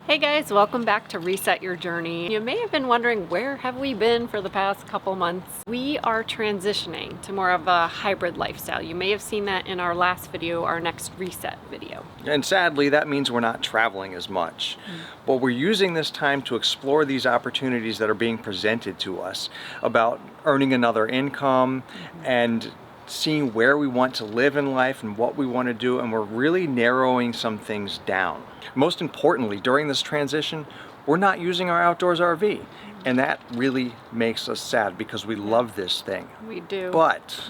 Hey guys, welcome back to Reset Your Journey. You may have been wondering, where have we been for the past couple months? We are transitioning to more of a hybrid lifestyle. You may have seen that in our last video, our next reset video. And sadly, that means we're not traveling as much. But we're using this time to explore these opportunities that are being presented to us about earning another income and seeing where we want to live in life and what we want to do, and we're really narrowing some things down. Most importantly, during this transition, we're not using our outdoors RV, and that really makes us sad because we love this thing. We do. But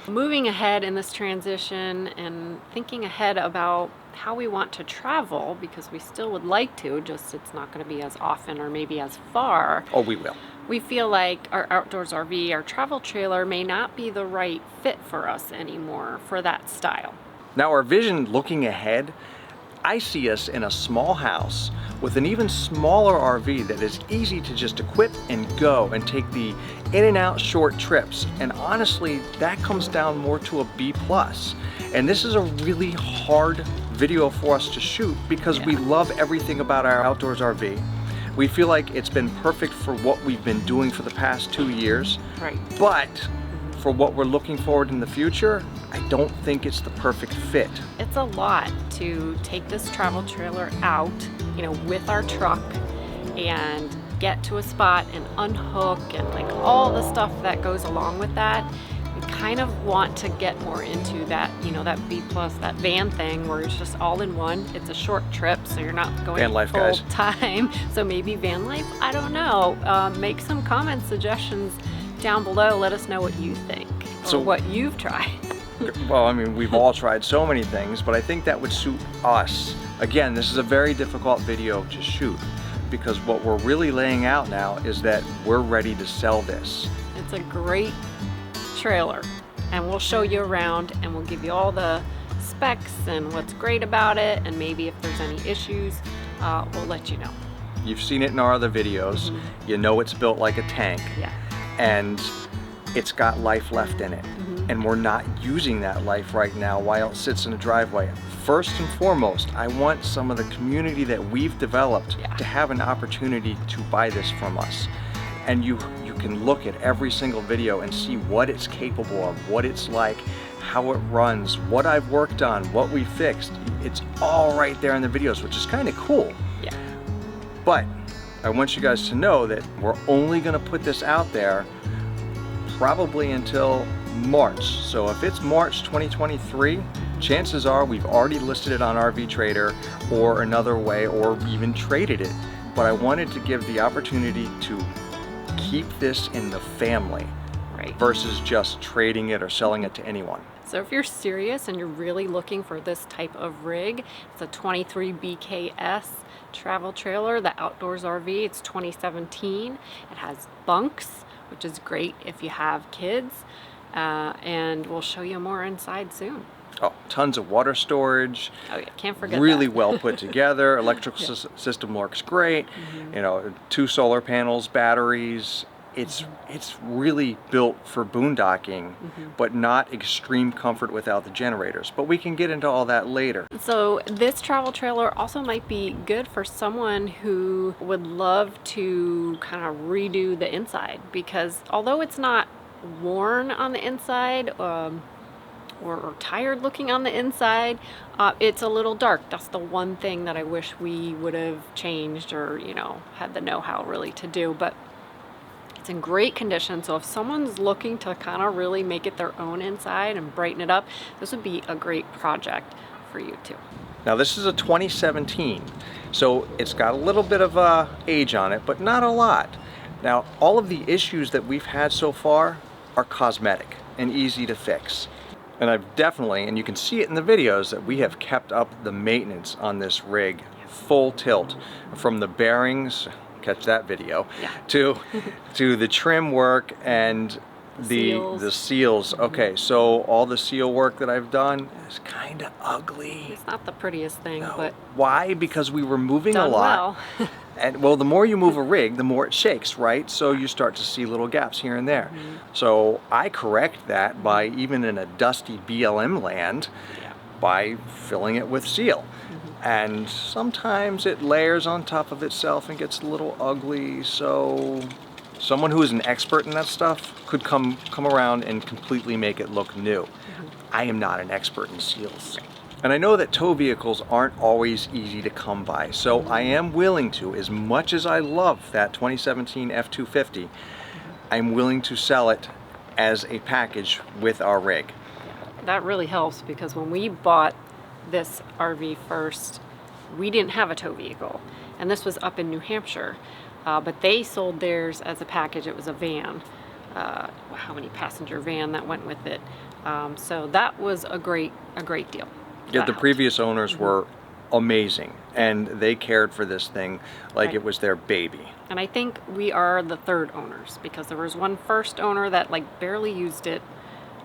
moving ahead in this transition and thinking ahead about how we want to travel, because we still would like to, just it's not going to be as often or maybe as far. oh, we will. We feel like our outdoors RV, our travel trailer, may not be the right fit for us anymore for that style. Now, our vision looking ahead, I see us in a small house with an even smaller RV that is easy to just equip and go and take the in and out short trips. And honestly, that comes down more to a B+. And this is a really hard video for us to shoot because we love everything about our outdoors RV. We feel like it's been perfect for what we've been doing for the past 2 years. Right. But for what we're looking forward in the future, I don't think it's the perfect fit. It's a lot to take this travel trailer out, with our truck and get to a spot and unhook and like all the stuff that goes along with that. We kind of want to get more into that, that B+, that van thing where it's just all in one. It's a short trip, so you're not going Van life, full guys. time. So maybe van life, I don't know. Make some comments, suggestions down below. Let us know what you think or what you've tried. Well, I mean, we've all tried so many things, but I think that would suit us. Again, this is a very difficult video to shoot because what we're really laying out now is that we're ready to sell this. It's a great trailer, and we'll show you around and we'll give you all the specs and what's great about it, and maybe if there's any issues, we'll let you know. You've seen it in our other videos. You know it's built like a tank. Yeah. And it's got life left in it. And we're not using that life right now while it sits in a driveway. First and foremost, I want some of the community that we've developed to have an opportunity to buy this from us. And you can look at every single video and see what it's capable of, what it's like, how it runs, what I've worked on, what we fixed. It's all right there in the videos, which is kind of cool. Yeah. But I want you guys to know that we're only gonna put this out there probably until March. So if it's March 2023, chances are we've already listed it on RV Trader or another way, or even traded it. But I wanted to give the opportunity to keep this in the family versus just trading it or selling it to anyone. So if you're serious and you're really looking for this type of rig, it's a 23 BKS travel trailer, the outdoors RV. It's 2017. It has bunks, which is great if you have kids. And we'll show you more inside soon. Oh, tons of water storage. Oh yeah, can't forget really that. well put together. Electrical system works great. 2 solar panels, batteries. It's really built for boondocking, but not extreme comfort without the generators. But we can get into all that later. So this travel trailer also might be good for someone who would love to kind of redo the inside, because although it's not worn on the inside or tired looking on the inside, it's a little dark. That's the one thing that I wish we would have changed or had the know-how really to do. But it's in great condition, so if someone's looking to kind of really make it their own inside and brighten it up, this would be a great project for you too. Now this is a 2017, so it's got a little bit of age on it, but not a lot. Now all of the issues that we've had so far are cosmetic and easy to fix. And I've definitely, and you can see it in the videos, that we have kept up the maintenance on this rig full tilt, from the bearings, catch that video, to the trim work and the seals. Okay, so all the seal work that I've done is kind of ugly. It's not the prettiest thing, but why? Because we were moving a lot. Well. And well, the more you move a rig, the more it shakes, right? So you start to see little gaps here and there. So I correct that by, even in a dusty BLM land, by filling it with seal. And sometimes it layers on top of itself and gets a little ugly, so someone who is an expert in that stuff could come around and completely make it look new. I am not an expert in seals. And I know that tow vehicles aren't always easy to come by, so I am willing to, as much as I love that 2017 F-250, I'm willing to sell it as a package with our rig. That really helps, because when we bought this RV first, we didn't have a tow vehicle, and this was up in New Hampshire, but they sold theirs as a package. It was a van, how many passenger van that went with it, so that was a great deal. Yeah, the previous owners were amazing, and they cared for this thing like it was their baby. And I think we are the third owners, because there was one first owner that like barely used it,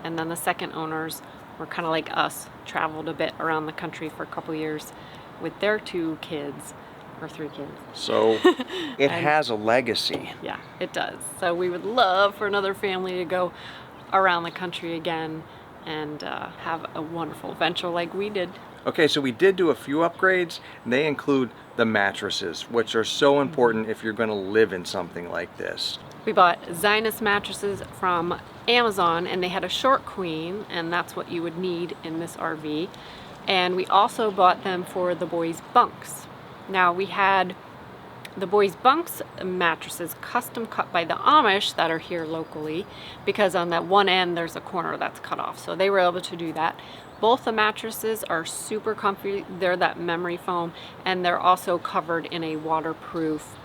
and then the second owners were kind of like us, traveled a bit around the country for a couple years with their 2 kids, or 3 kids. So it has a legacy. Yeah, it does. So we would love for another family to go around the country again and have a wonderful adventure like we did. Okay, so we did do a few upgrades, and they include the mattresses, which are so important if you're going to live in something like this. We bought Zinus mattresses from Amazon, and they had a short queen, and that's what you would need in this RV. And we also bought them for the boys' bunks. Now, we had the boys' bunks mattresses custom cut by the Amish that are here locally, because on that one end there's a corner that's cut off, so they were able to do that. Both the mattresses are super comfy. They're that memory foam, and they're also covered in a waterproof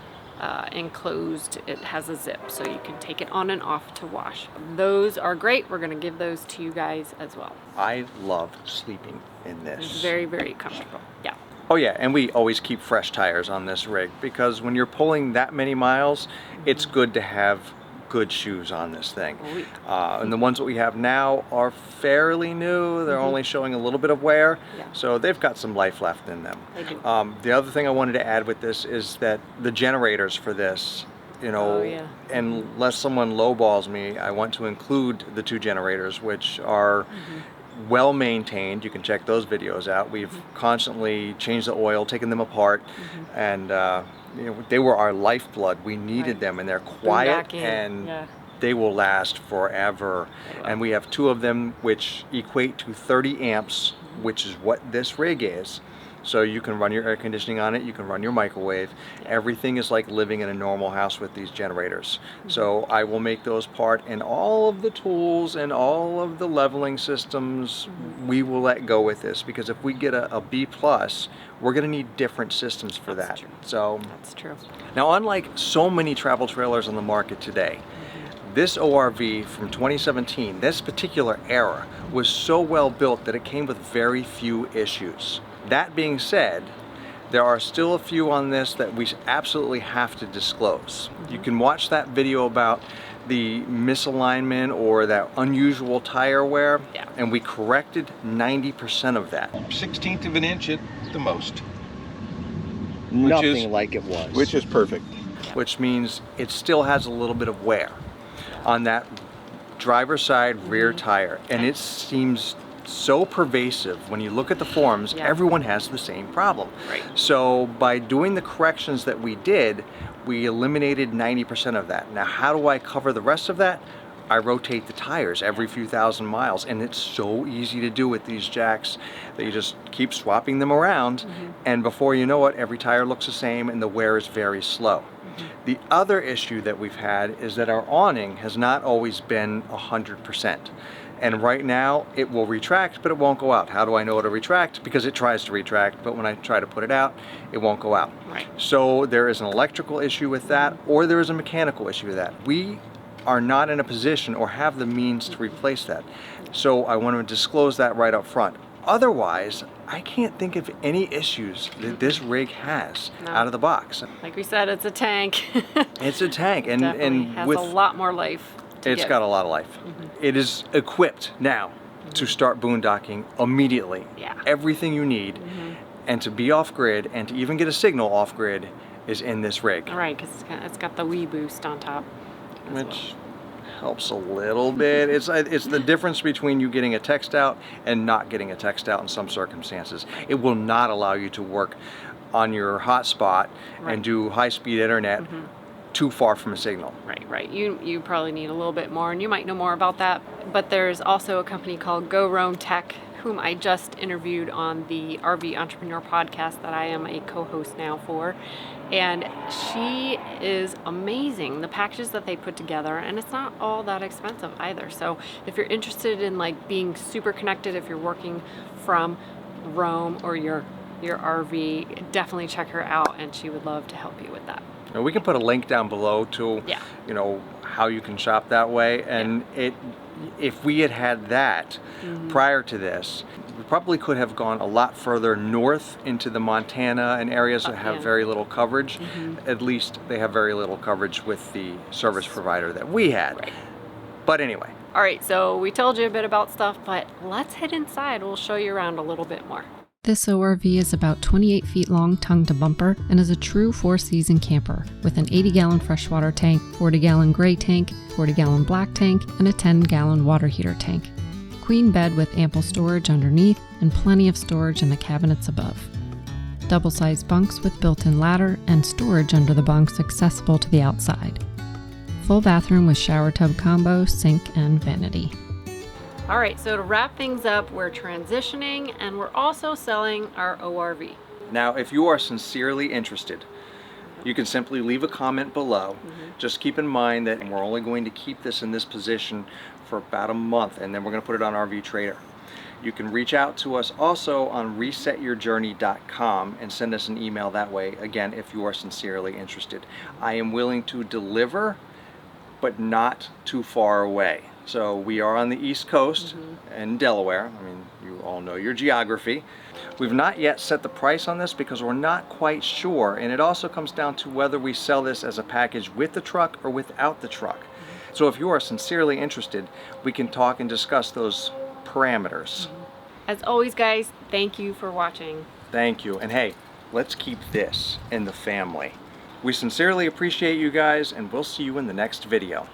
enclosed. It has a zip, so you can take it on and off to wash. Those are great. We're going to give those to you guys as well. I love sleeping in this. It's very comfortable. Yeah. Oh yeah, and we always keep fresh tires on this rig, because when you're pulling that many miles, it's good to have good shoes on this thing. And the ones that we have now are fairly new. They're only showing a little bit of wear, so they've got some life left in them. They do. The other thing I wanted to add with this is that the generators for this, you know, unless someone lowballs me, I want to include the 2 generators, which are well maintained. You can check those videos out. We've constantly changed the oil, taken them apart, and you know, they were our lifeblood. We needed them, and they're quiet, and they will last forever. And we have 2 of them, which equate to 30 amps, which is what this rig is. So you can run your air conditioning on it, you can run your microwave. Everything is like living in a normal house with these generators. So I will make those part, and all of the tools and all of the leveling systems, we will let go with this, because if we get a B+, we're going to need different systems for that. So that's true. Now, unlike so many travel trailers on the market today, this ORV from 2017, this particular era, was so well built that it came with very few issues. That being said, there are still a few on this that we absolutely have to disclose. You can watch that video about the misalignment or that unusual tire wear, and we corrected 90% of that. 1/16 of an inch at the most. Nothing like it was. Which is perfect. Which means it still has a little bit of wear on that driver's side rear tire, and it seems so pervasive. When you look at the forums, everyone has the same problem. So by doing the corrections that we did, we eliminated 90% of that. Now, how do I cover the rest of that? I rotate the tires every few thousand miles, and it's so easy to do with these jacks that you just keep swapping them around, and before you know it, every tire looks the same and the wear is very slow. The other issue that we've had is that our awning has not always been 100%. And right now it will retract, but it won't go out. How do I know it'll retract? Because it tries to retract, but when I try to put it out, it won't go out. So there is an electrical issue with that, or there is a mechanical issue with that. We are not in a position or have the means to replace that. So I want to disclose that right up front. Otherwise, I can't think of any issues that this rig has out of the box. Like we said, it's a tank. It's a tank, and has with a lot more life. It's got a lot of life. It is equipped now to start boondocking immediately. Everything you need, and to be off grid, and to even get a signal off grid, is in this rig. Right, because it's got the Wii Boost on top. Which helps a little bit. It's the difference between you getting a text out and not getting a text out in some circumstances. It will not allow you to work on your hotspot and do high-speed internet too far from a signal. Right. You probably need a little bit more, and you might know more about that. But there's also a company called Go Roam Tech, whom I just interviewed on the RV Entrepreneur podcast that I am a co-host now for. And she is amazing, the packages that they put together, and it's not all that expensive either. So if you're interested in like being super connected, if you're working from Rome or your RV, definitely check her out, and she would love to help you with that. Now, we can put a link down below to you know, how you can shop that way, and if we had that prior to this, we probably could have gone a lot further north into the Montana and areas that have very little coverage. At least they have very little coverage with the service provider that we had. But anyway. All right, so we told you a bit about stuff, but let's head inside. We'll show you around a little bit more. This ORV is about 28 feet long tongue to bumper and is a true four-season camper with an 80-gallon freshwater tank, 40-gallon gray tank, 40-gallon black tank, and a 10-gallon water heater tank. Queen bed with ample storage underneath and plenty of storage in the cabinets above. Double-sized bunks with built-in ladder and storage under the bunks accessible to the outside. Full bathroom with shower tub combo, sink, and vanity. All right, so to wrap things up, we're transitioning and we're also selling our ORV. Now, if you are sincerely interested, you can simply leave a comment below. Just keep in mind that we're only going to keep this in this position for about a month, and then we're going to put it on RV Trader. You can reach out to us also on resetyourjourney.com and send us an email that way, again, if you are sincerely interested. I am willing to deliver, but not too far away. So we are on the East Coast in Delaware. I mean, you all know your geography. We've not yet set the price on this because we're not quite sure, and it also comes down to whether we sell this as a package with the truck or without the truck. So if you are sincerely interested, we can talk and discuss those parameters. As always, guys, thank you for watching. Thank you, and hey, let's keep this in the family. We sincerely appreciate you guys, and we'll see you in the next video.